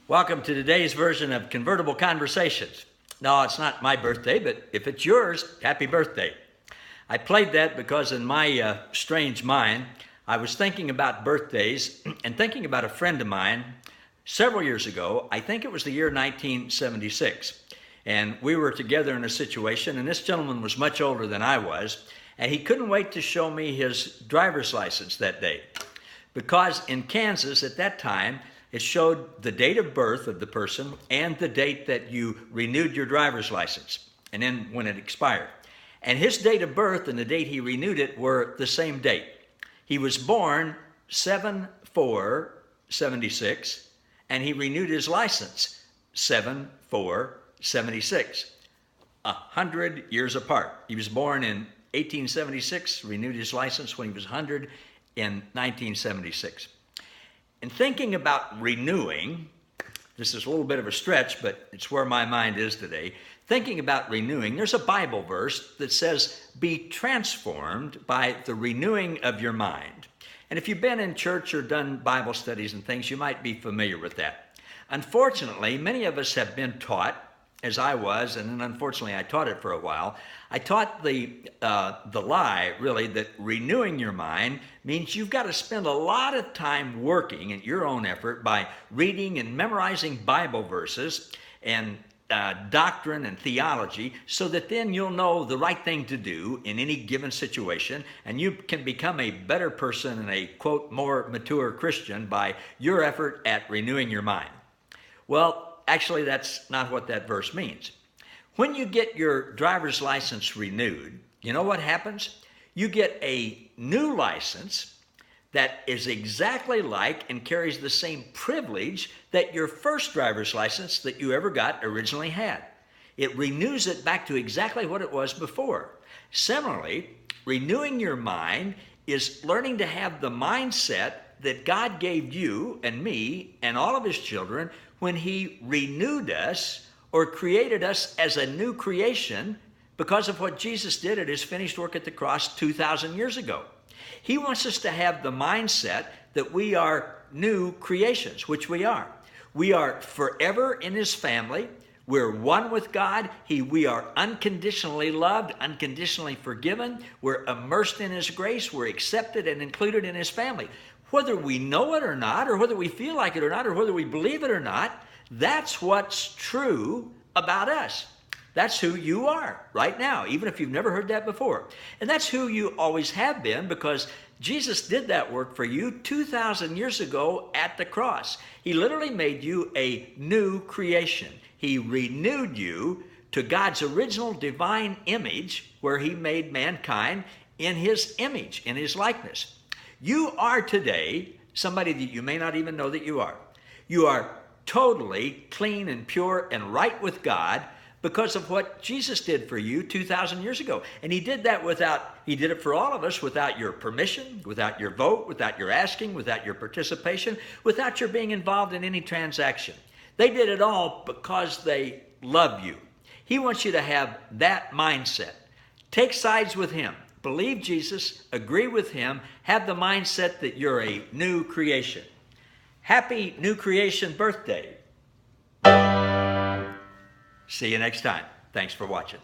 Welcome to today's version of Convertible Conversations. No, it's not my birthday, but if it's yours, happy birthday. I played that because in my strange mind, I was thinking about birthdays and thinking about a friend of mine several years ago. I think it was the year 1976. And we were together in a situation, and this gentleman was much older than I was, and he couldn't wait to show me his driver's license that day. Because in Kansas at that time, it showed the date of birth of the person and the date that you renewed your driver's license, and then when it expired. And his date of birth and the date he renewed it were the same date. He was born 7/4/76, and he renewed his license 7/4/76, 100 years apart. He was born in 1876, renewed his license when he was 100 in 1976. In thinking about renewing, this is a little bit of a stretch, but it's where my mind is today. Thinking about renewing, there's a Bible verse that says, be transformed by the renewing of your mind. And if you've been in church or done Bible studies and things, you might be familiar with that. Unfortunately, many of us have been taught, as I was, and then unfortunately I taught it for a while. I taught the lie, really, that renewing your mind means you've got to spend a lot of time working at your own effort by reading and memorizing Bible verses and doctrine and theology, so that then you'll know the right thing to do in any given situation, and you can become a better person and a, quote, more mature Christian by your effort at renewing your mind. Well, actually, that's not what that verse means. When you get your driver's license renewed, you know what happens? You get a new license that is exactly like and carries the same privilege that your first driver's license that you ever got originally had. It renews it back to exactly what it was before. Similarly, renewing your mind is learning to have the mindset that God gave you and me and all of his children when he renewed us or created us as a new creation because of what Jesus did at his finished work at the cross 2,000 years ago. He wants us to have the mindset that we are new creations, which we are. We are forever in his family. We're one with God. We are unconditionally loved, unconditionally forgiven. We're immersed in his grace. We're accepted and included in his family. Whether we know it or not, or whether we feel like it or not, or whether we believe it or not, that's what's true about us. That's who you are right now, even if you've never heard that before. And that's who you always have been, because Jesus did that work for you 2,000 years ago at the cross. He literally made you a new creation. He renewed you to God's original divine image, where he made mankind in his image, in his likeness. You are today somebody that you may not even know that you are. You are totally clean and pure and right with God because of what Jesus did for you 2,000 years ago. And he did that he did it for all of us without your permission, without your vote, without your asking, without your participation, without your being involved in any transaction. They did it all because they love you. He wants you to have that mindset. Take sides with him. Believe Jesus, agree with him, have the mindset that you're a new creation. Happy new creation birthday. See you next time. Thanks for watching.